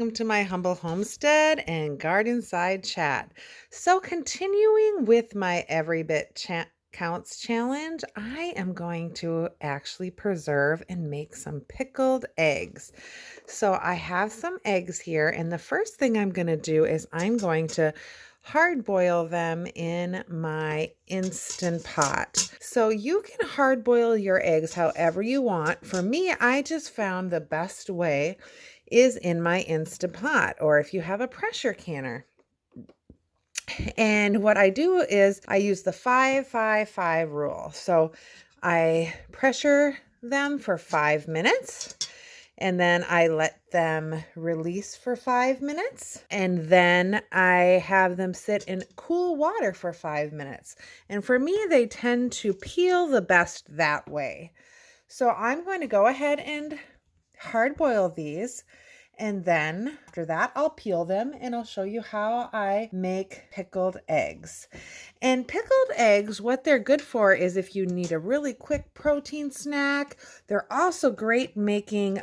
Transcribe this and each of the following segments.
welcome to my humble homestead and Gardenside chat. So, continuing with my Every Bit Counts challenge, I am going to actually preserve and make some pickled eggs. So, I have some eggs here, and the first thing I'm going to do is I'm going to hard boil them in my Instant Pot. So you can hard boil your eggs however you want. For me, I just found the best way is in my Instant Pot, or if you have a pressure canner. And what I do is I use the 5-5-5 rule. So I pressure them for 5 minutes. And then I let them release for 5 minutes. And then I have them sit in cool water for 5 minutes. And for me, they tend to peel the best that way. So I'm going to go ahead and hard boil these. And then after that, I'll peel them and I'll show you how I make pickled eggs. And pickled eggs, what they're good for is if you need a really quick protein snack. They're also great making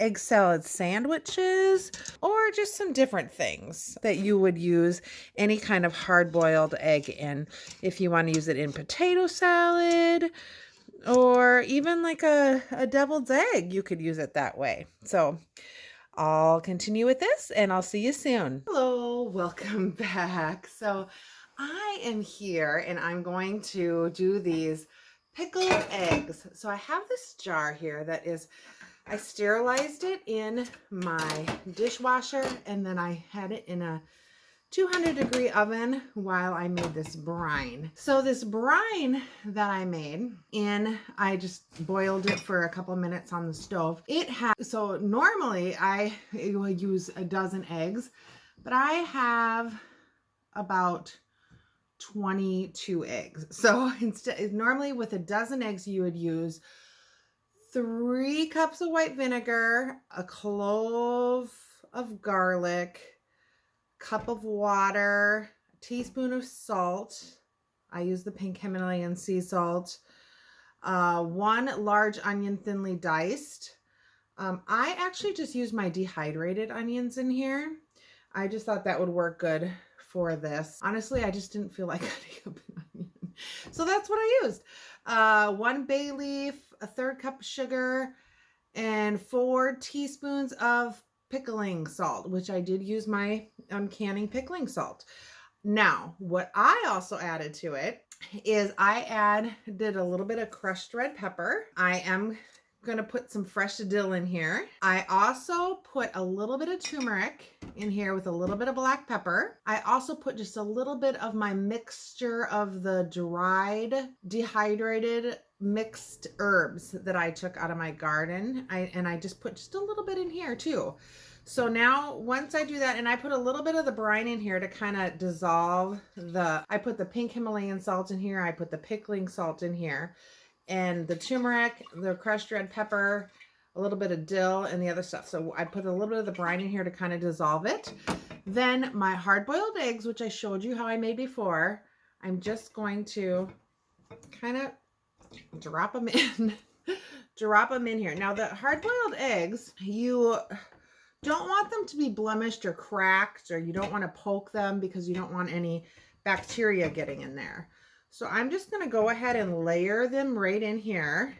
egg salad sandwiches or just some different things that you would use any kind of hard-boiled egg in. If you want to use it in potato salad or even like a deviled egg, you could use it that way. So I'll continue with this and I'll see you soon. Hello, welcome back. So I am here and I'm going to do these pickled eggs. So I have this jar here that is, I sterilized it in my dishwasher and then I had it in a 200-degree oven while I made this brine. So this brine that I made, and I just boiled it for a couple minutes on the stove. So normally I would use a dozen eggs, but I have about 22 eggs. So instead, normally with a dozen eggs, you would use 3 cups of white vinegar, a clove of garlic, cup of water, a teaspoon of salt. I use the pink Himalayan sea salt. 1 large onion thinly diced. I actually just use my dehydrated onions in here. I just thought that would work good for this. Honestly, I just didn't feel like cutting up an onion. So that's what I used. 1 bay leaf, a 1/3 cup of sugar, and 4 teaspoons of pickling salt, which I did use my canning pickling salt. Now, what I also added to it is I did a little bit of crushed red pepper. I am going to put some fresh dill in here. I also put a little bit of turmeric in here with a little bit of black pepper. I also put just a little bit of my mixture of the dried, dehydrated, mixed herbs that I took out of my garden. And I just put just a little bit in here too. So now once I do that, and I put a little bit of the brine in here to kind of dissolve I put the pink Himalayan salt in here. I put the pickling salt in here and the turmeric, the crushed red pepper, a little bit of dill and the other stuff. So I put a little bit of the brine in here to kind of dissolve it. Then my hard-boiled eggs, which I showed you how I made before, I'm just going to kind of drop them in. Drop them in here. Now the hard-boiled eggs, you don't want them to be blemished or cracked, or you don't want to poke them because you don't want any bacteria getting in there. So I'm just going to go ahead and layer them right in here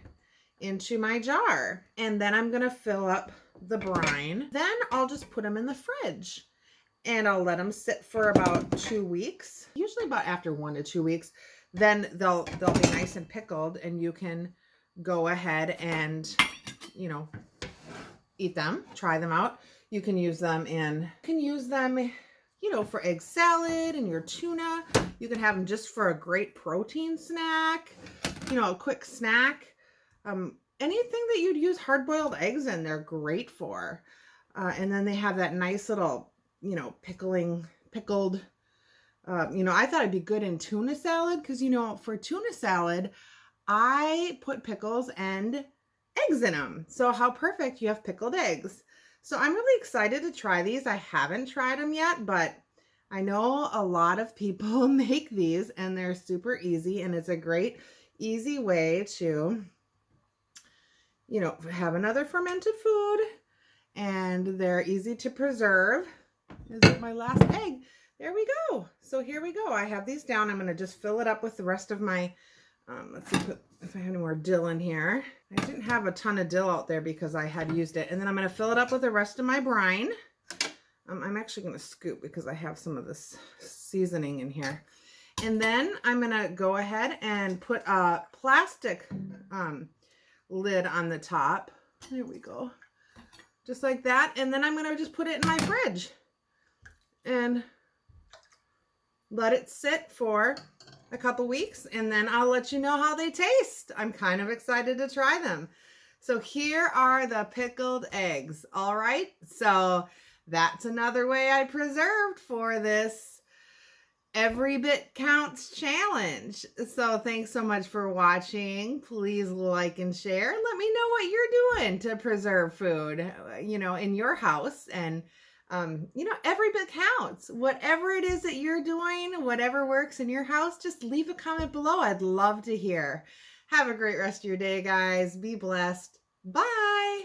into my jar. And then I'm going to fill up the brine. Then I'll just put them in the fridge and I'll let them sit for about 2 weeks, usually about after 1 to 2 weeks. Then they'll be nice and pickled and you can go ahead and, eat them, try them out. You can use them for egg salad and your tuna. You can have them just for a great protein snack, a quick snack. Anything that you'd use hard-boiled eggs in, they're great for. And then they have that nice little, pickled, I thought it'd be good in tuna salad because, for tuna salad, I put pickles and eggs in them. So how perfect, you have pickled eggs. So I'm really excited to try these. I haven't tried them yet, but I know a lot of people make these and they're super easy, and it's a great, easy way to, have another fermented food and they're easy to preserve. Is it my last egg? There we go. So here we go. I have these down. I'm going to just fill it up with the rest of my, let's see if I have any more dill in here. I didn't have a ton of dill out there because I had used it. And then I'm going to fill it up with the rest of my brine. I'm actually going to scoop because I have some of this seasoning in here. And then I'm going to go ahead and put a plastic lid on the top. There we go. Just like that. And then I'm going to just put it in my fridge and let it sit for a couple weeks, and then I'll let you know how they taste. I'm kind of excited to try them. So here are the pickled eggs. All right. So that's another way I preserved for this Every Bit Counts challenge. So thanks so much for watching. Please like and share. Let me know what you're doing to preserve food, you know, in your house. And you know, every bit counts. Whatever it is that you're doing, whatever works in your house, just leave a comment below. I'd love to hear. Have a great rest of your day, guys. Be blessed. Bye.